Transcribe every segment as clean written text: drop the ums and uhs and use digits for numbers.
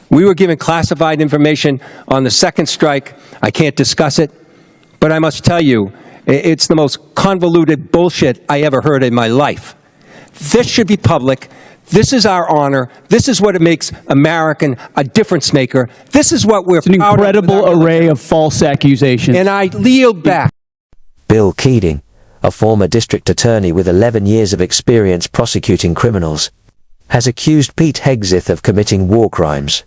We were given classified information on the second strike. I can't discuss it, but I must tell you, it's the most convoluted bullshit I ever heard in my life. This should be public. This is our honor. This is what it makes American a difference maker. This is what we're proud of. It's an incredible array of false accusations. And I yield back. Bill Keating, a former district attorney with 11 years of experience prosecuting criminals, has accused Pete Hegseth of committing war crimes.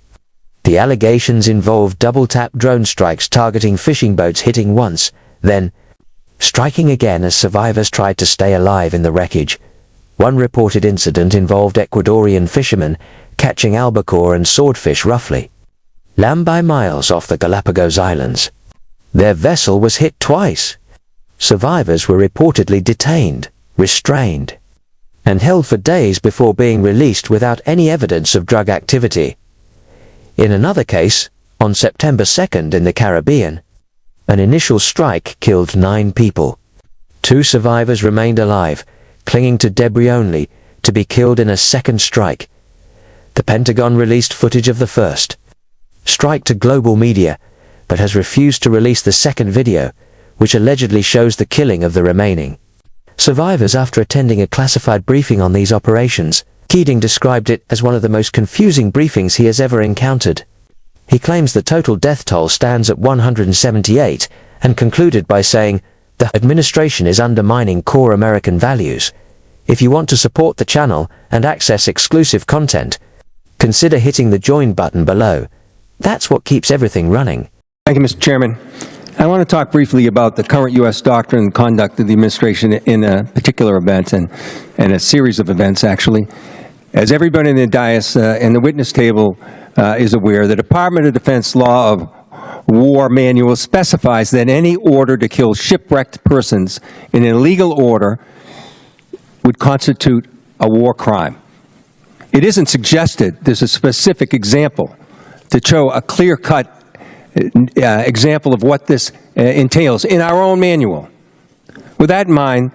The allegations involve double-tap drone strikes targeting fishing boats, hitting once, then striking again as survivors tried to stay alive in the wreckage. One reported incident involved Ecuadorian fishermen catching albacore and swordfish roughly by miles off the Galapagos Islands. Their vessel was hit twice. Survivors were reportedly detained, restrained, and held for days before being released without any evidence of drug activity. In another case, on September 2nd in the Caribbean, an initial strike killed 9 people. 2 survivors remained alive, clinging to debris only, to be killed in a second strike. The Pentagon released footage of the first strike to global media, but has refused to release the second video, which allegedly shows the killing of the remaining survivors after attending a classified briefing on these operations. Keating described it as one of the most confusing briefings he has ever encountered. He claims the total death toll stands at 178 and concluded by saying, "The administration is undermining core American values. If you want to support the channel and access exclusive content, consider hitting the join button below. That's what keeps everything running." Thank you, Mr. Chairman. I want to talk briefly about the current U.S. doctrine and conduct of the administration in a particular event and a series of events, actually. As everybody in the dais and the witness table is aware, the Department of Defense Law of War Manual specifies that any order to kill shipwrecked persons in an illegal order would constitute a war crime. It isn't suggested there's a specific example to show a clear-cut example of what this entails in our own manual. With that in mind,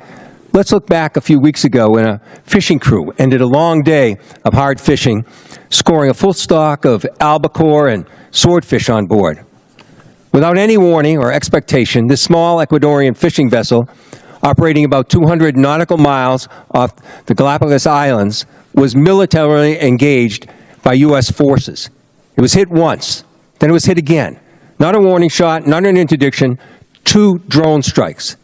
let's look back a few weeks ago when a fishing crew ended a long day of hard fishing, scoring a full stock of albacore and swordfish on board. Without any warning or expectation, this small Ecuadorian fishing vessel, operating about 200 nautical miles off the Galapagos Islands, was militarily engaged by U.S. forces. It was hit once, then it was hit again. Not a warning shot, not an interdiction, 2 drone strikes.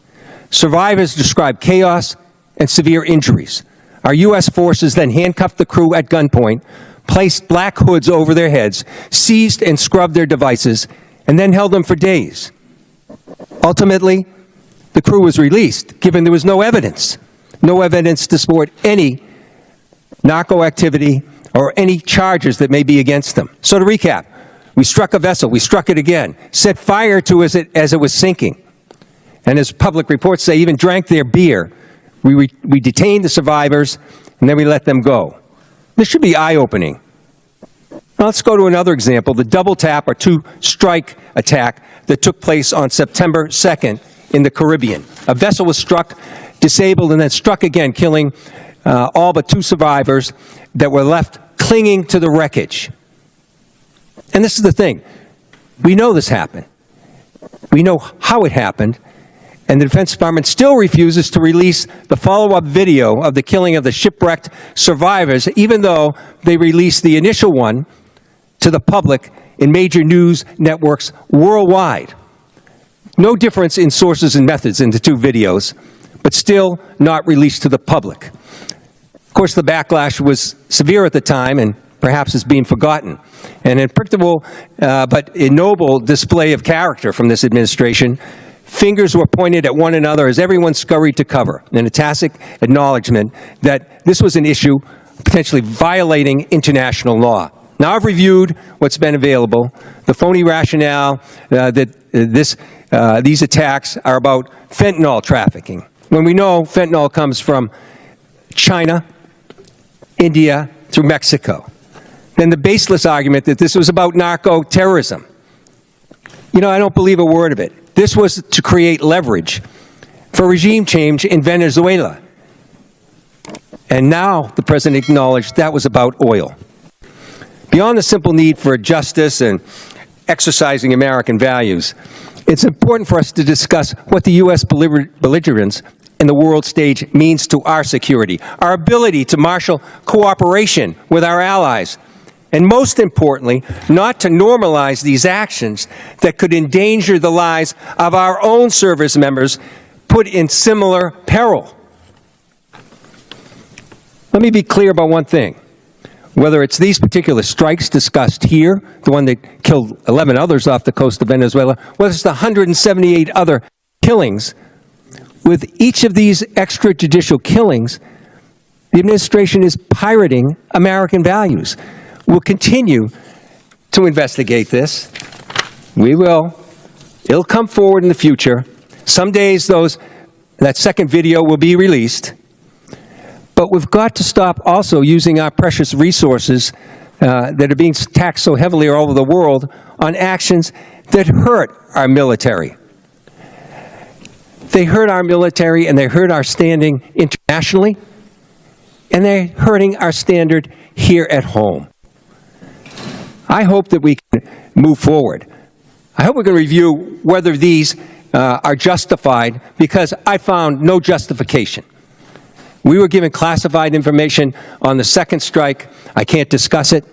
Survivors described chaos and severe injuries. Our U.S. forces then handcuffed the crew at gunpoint, placed black hoods over their heads, seized and scrubbed their devices, and then held them for days. Ultimately, the crew was released, given there was no evidence to support any narco activity or any charges that may be against them. So to recap, we struck a vessel, we struck it again, set fire to it as it was sinking, and as public reports say, even drank their beer. We detained the survivors, and then we let them go. This should be eye-opening. Now let's go to another example, the double tap or 2-strike attack that took place on September 2nd in the Caribbean. A vessel was struck, disabled, and then struck again, killing all but 2 survivors that were left clinging to the wreckage. And this is the thing. We know this happened. We know how it happened. And the Defense Department still refuses to release the follow-up video of the killing of the shipwrecked survivors, even though they released the initial one to the public in major news networks worldwide. No difference in sources and methods in the 2 videos, but still not released to the public. Of course, the backlash was severe at the time and perhaps is being forgotten. An unpredictable but ignoble display of character from this administration. Fingers were pointed at one another as everyone scurried to cover, in a tacit acknowledgement that this was an issue potentially violating international law. Now I've reviewed what's been available. The phony rationale that these attacks are about fentanyl trafficking, when we know fentanyl comes from China, India, through Mexico. Then the baseless argument that this was about narco-terrorism. You know, I don't believe a word of it. This was to create leverage for regime change in Venezuela. And now the president acknowledged that was about oil. Beyond the simple need for justice and exercising American values, it's important for us to discuss what the U.S. belligerence in the world stage means to our security, our ability to marshal cooperation with our allies, and most importantly, not to normalize these actions that could endanger the lives of our own service members put in similar peril. Let me be clear about one thing. Whether it's these particular strikes discussed here, the one that killed 11 others off the coast of Venezuela, whether it's the 178 other killings, with each of these extrajudicial killings, the administration is pirating American values. We'll continue to investigate this. We will. It'll come forward in the future. Some days that second video will be released. But we've got to stop also using our precious resources that are being taxed so heavily all over the world on actions that hurt our military. They hurt our military and they hurt our standing internationally, and they're hurting our standard here at home. I hope that we can move forward. I hope we can review whether these are justified, because I found no justification. We were given classified information on the second strike. I can't discuss it,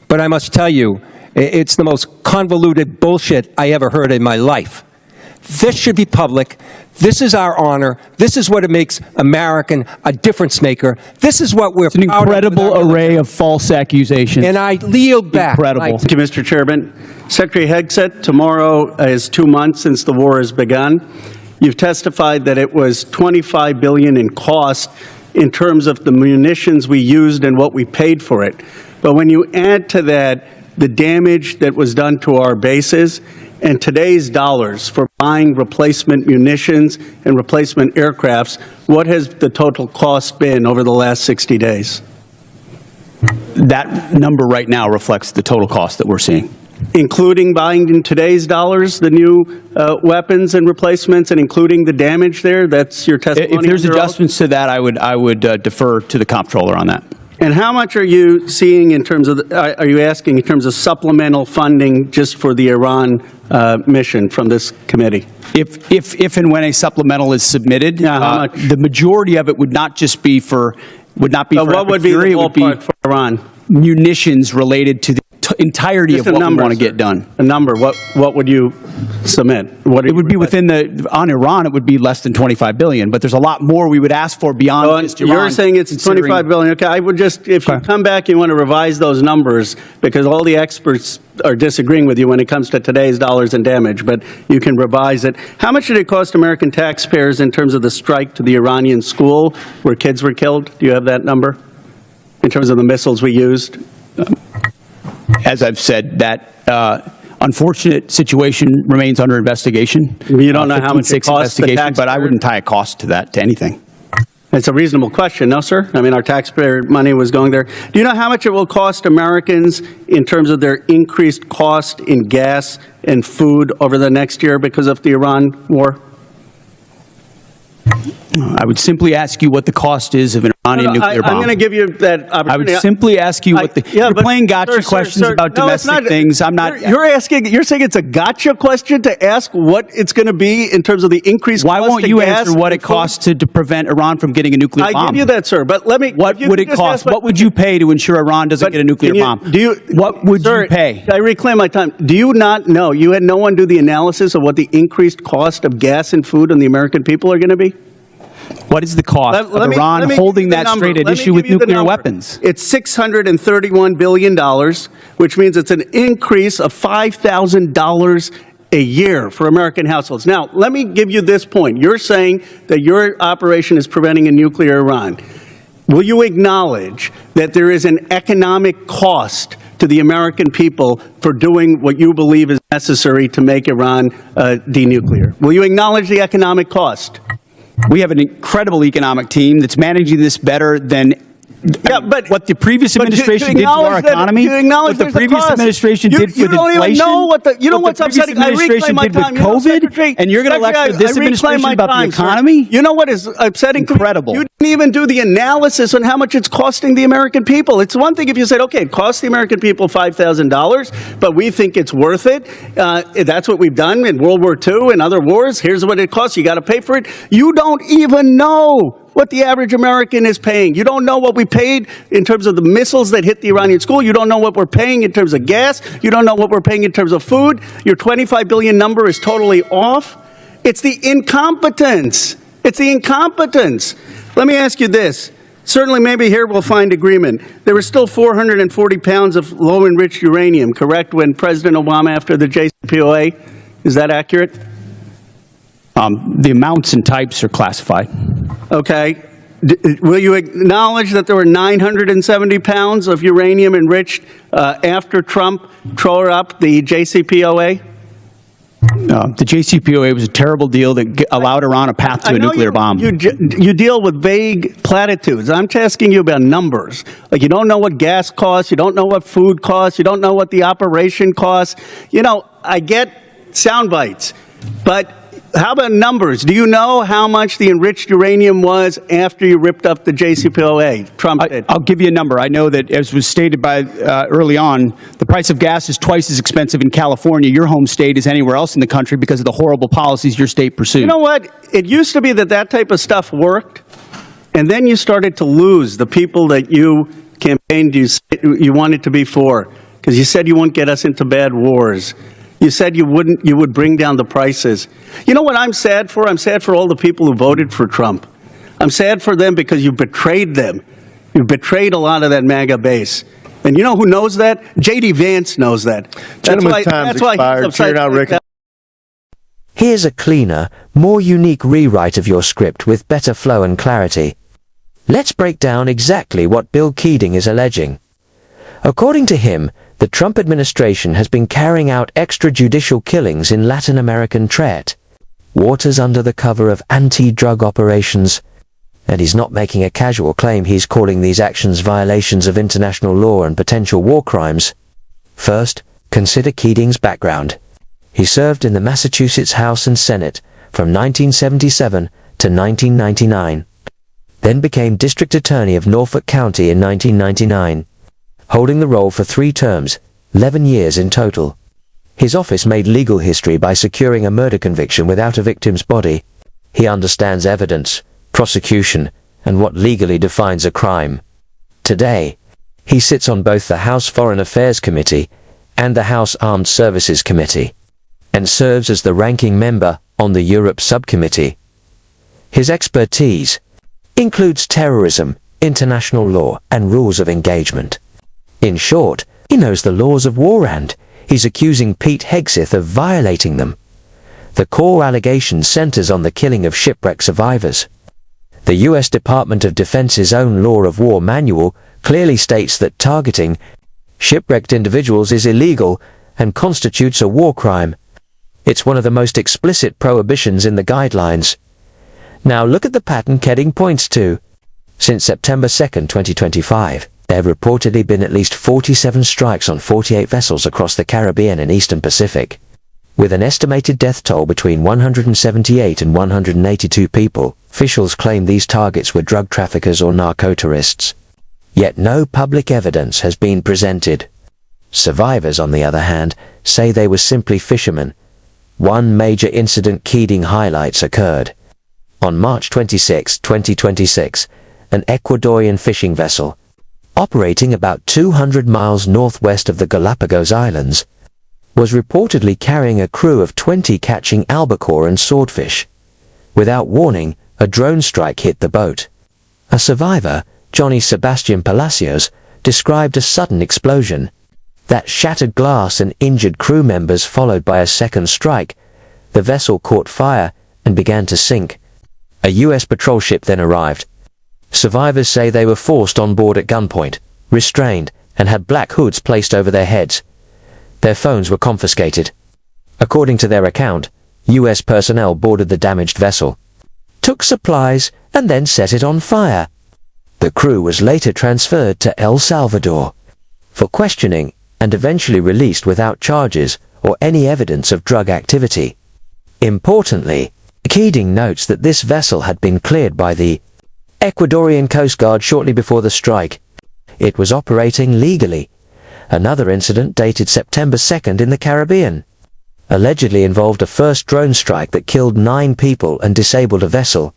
but I must tell you, it's the most convoluted bullshit I ever heard in my life. This should be public. This is our honor. This is what it makes American a difference maker. This is what we're It's an proud of. incredible array of false accusations. And I yield back. Incredible. Thank you, Mr. Chairman. Secretary Hegseth, tomorrow is 2 months since the war has begun. You've testified that it was $25 billion in cost in terms of the munitions we used and what we paid for it. But when you add to that the damage that was done to our bases and today's dollars for buying replacement munitions and replacement aircrafts, what has the total cost been over the last 60 days? That number right now reflects the total cost that we're seeing. Including buying in today's dollars the new weapons and replacements, and including the damage there? That's your testimony? If there's under oath? adjustments to that, I would defer to the comptroller on that. And how much are you seeing in terms of, are you asking in terms of supplemental funding just for the Iran mission from this committee? If and when a supplemental is submitted, Yeah, how much? the majority of it would not just be for, would not be But for what would be the Fury, it would be ballpark for Iran? munitions related to the entirety Just of a what number, we want to sir. get done. A number, what would you submit? What It would be within on Iran, it would be less than $25 billion, but there's a lot more we would ask for beyond just Iran. You're saying it's considering- $25 billion. Okay, I would just, if you Okay. come back, you want to revise those numbers, because all the experts are disagreeing with you when it comes to today's dollars and damage, but you can revise it. How much did it cost American taxpayers in terms of the strike to the Iranian school where kids were killed? Do you have that number in terms of the missiles we used? As I've said, that unfortunate situation remains under investigation. You don't know how much it 15-6 costs the investigation, but I taxpayer? wouldn't tie a cost to that, to anything. It's a reasonable question, no, sir? I mean, our taxpayer money was going there. Do you know how much it will cost Americans in terms of their increased cost in gas and food over the next year because of the Iran war? I would simply ask you what the cost is of an Iranian nuclear bomb. I'm going to give you that opportunity. I would simply ask you what the, you're but, playing gotcha sir, questions sir, about no, it's domestic not. things. I'm not. You're saying it's a gotcha question to ask what it's going to be in terms of the increased Why cost won't of you gas answer what and it costs to prevent Iran from getting a nuclear food? bomb? I give you that, sir, but let me. What if you would could it just cost? ask What would you pay to ensure Iran doesn't but get a nuclear can you- bomb? Do you, what would sir, you pay? I reclaim my time. Do you not know? You had no one do the analysis of what the increased cost of gas and food on the American people are going to be? What is the cost of Iran let me holding give you the that number. straight at Let me issue with give you the nuclear number. weapons? It's $631 billion, which means it's an increase of $5,000 a year for American households. Now, let me give you this point. You're saying that your operation is preventing a nuclear Iran. Will you acknowledge that there is an economic cost to the American people for doing what you believe is necessary to make Iran denuclear? Will you acknowledge the economic cost? We have an incredible economic team that's managing this better than Yeah, but what the previous but administration to did to our acknowledge that- economy, to acknowledge what the there's a previous cost. administration You- did with you don't even inflation, know what the- you know what what's the previous upsetting? I reclaim administration my did with time. You know, COVID, Secretary- and you're going to Secretary, lecture this I reclaim administration my about time, the sir. economy? You know what is upsetting? to me? Incredible. You didn't even do the analysis on how much it's costing the American people. It's one thing if you said, okay, it costs the American people $5,000, but we think it's worth it. That's what we've done in World War II and other wars. Here's what it costs. You got to pay for it. You don't even know what the average American is paying. You don't know what we paid in terms of the missiles that hit the Iranian school. You don't know what we're paying in terms of gas. You don't know what we're paying in terms of food. Your 25 billion number is totally off. It's the incompetence. It's the incompetence. Let me ask you this. Certainly, maybe here we'll find agreement. There were still 440 pounds of low-enriched uranium, correct, when President Obama, after the JCPOA? Is that accurate? The amounts and types are classified. Okay. Will you acknowledge that there were 970 pounds of uranium enriched after Trump tore up the JCPOA? The JCPOA was a terrible deal that allowed Iran a path to a nuclear bomb. You deal with vague platitudes. I'm asking you about numbers. Like you don't know what gas costs, you don't know what food costs, you don't know what the operation costs. You know, I get sound bites, but how about numbers? Do you know how much the enriched uranium was after you ripped up the JCPOA? Trump did. I'll give you a number. I know that, as was stated by early on, the price of gas is twice as expensive in California, your home state, as anywhere else in the country because of the horrible policies your state pursued. You know what? It used to be that that type of stuff worked, and then you started to lose the people that you campaigned you wanted to be for, because you said you wouldn't get us into bad wars. You said you would bring down the prices. You know what I'm sad for? I'm sad for all the people who voted for Trump. I'm sad for them because you betrayed them. You betrayed a lot of that MAGA base. And you know who knows that? J.D. Vance knows that. Gentleman's time's expired. Chair now recognizes. Here's a cleaner, more unique rewrite of your script with better flow and clarity. Let's break down exactly what Bill Keating is alleging. According to him, the Trump administration has been carrying out extrajudicial killings in Latin American waters under the cover of anti-drug operations, and he's not making a casual claim. He's calling these actions violations of international law and potential war crimes. First, consider Keating's background. He served in the Massachusetts House and Senate from 1977 to 1999, then became District Attorney of Norfolk County in 1999. Holding the role for 3 terms, 11 years in total. His office made legal history by securing a murder conviction without a victim's body. He understands evidence, prosecution, and what legally defines a crime. Today, he sits on both the House Foreign Affairs Committee and the House Armed Services Committee, and serves as the ranking member on the Erupt subcommittee. His expertise includes terrorism, international law, and rules of engagement. In short, he knows the laws of war and he's accusing Pete Hegseth of violating them. The core allegation centers on the killing of shipwreck survivors. The U.S. Department of Defense's own Law of War manual clearly states that targeting shipwrecked individuals is illegal and constitutes a war crime. It's one of the most explicit prohibitions in the guidelines. Now look at the pattern Keating points to. Since September 2, 2025, there have reportedly been at least 47 strikes on 48 vessels across the Caribbean and Eastern Pacific, with an estimated death toll between 178 and 182 people. Officials claim these targets were drug traffickers or narco-tourists. Yet no public evidence has been presented. Survivors, on the other hand, say they were simply fishermen. One major incident Keating highlights occurred. On March 26, 2026, an Ecuadorian fishing vessel, operating about 200 miles northwest of the Galapagos Islands, was reportedly carrying a crew of 20 catching albacore and swordfish. Without warning, a drone strike hit the boat. A survivor, Johnny Sebastian Palacios, described a sudden explosion that shattered glass and injured crew members, followed by a second strike. The vessel caught fire and began to sink. A U.S. patrol ship then arrived. Survivors say they were forced on board at gunpoint, restrained, and had black hoods placed over their heads. Their phones were confiscated. According to their account, U.S. personnel boarded the damaged vessel, took supplies, and then set it on fire. The crew was later transferred to El Salvador for questioning and eventually released without charges or any evidence of drug activity. Importantly, Keating notes that this vessel had been cleared by the Ecuadorian Coast Guard shortly before the strike. It was operating legally. Another incident dated September 2nd in the Caribbean allegedly involved a first drone strike that killed 9 people and disabled a vessel.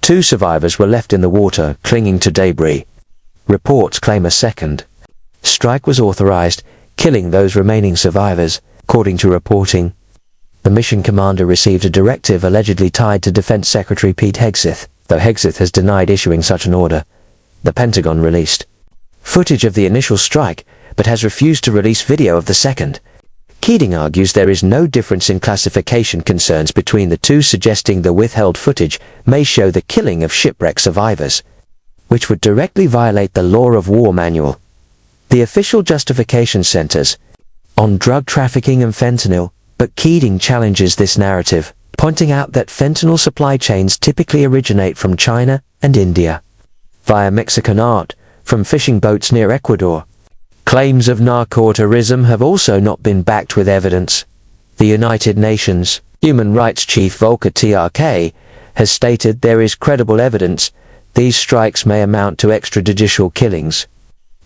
2 survivors were left in the water, clinging to debris. Reports claim a second strike was authorized, killing those remaining survivors, according to reporting. The mission commander received a directive allegedly tied to Defense Secretary Pete Hegseth, though Hegseth has denied issuing such an order. The Pentagon released footage of the initial strike, but has refused to release video of the second. Keating argues there is no difference in classification concerns between the two, suggesting the withheld footage may show the killing of shipwreck survivors, which would directly violate the Law of War manual. The official justification centers on drug trafficking and fentanyl, but Keating challenges this narrative, pointing out that fentanyl supply chains typically originate from China and India, via Mexican art, from fishing boats near Ecuador. Claims of narco-tourism have also not been backed with evidence. The United Nations Human Rights Chief Volker Turk has stated there is credible evidence these strikes may amount to extrajudicial killings.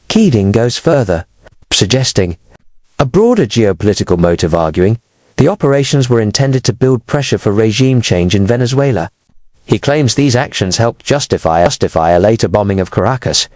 Keating goes further, suggesting a broader geopolitical motive, arguing the operations were intended to build pressure for regime change in Venezuela. He claims these actions helped justify a later bombing of Caracas,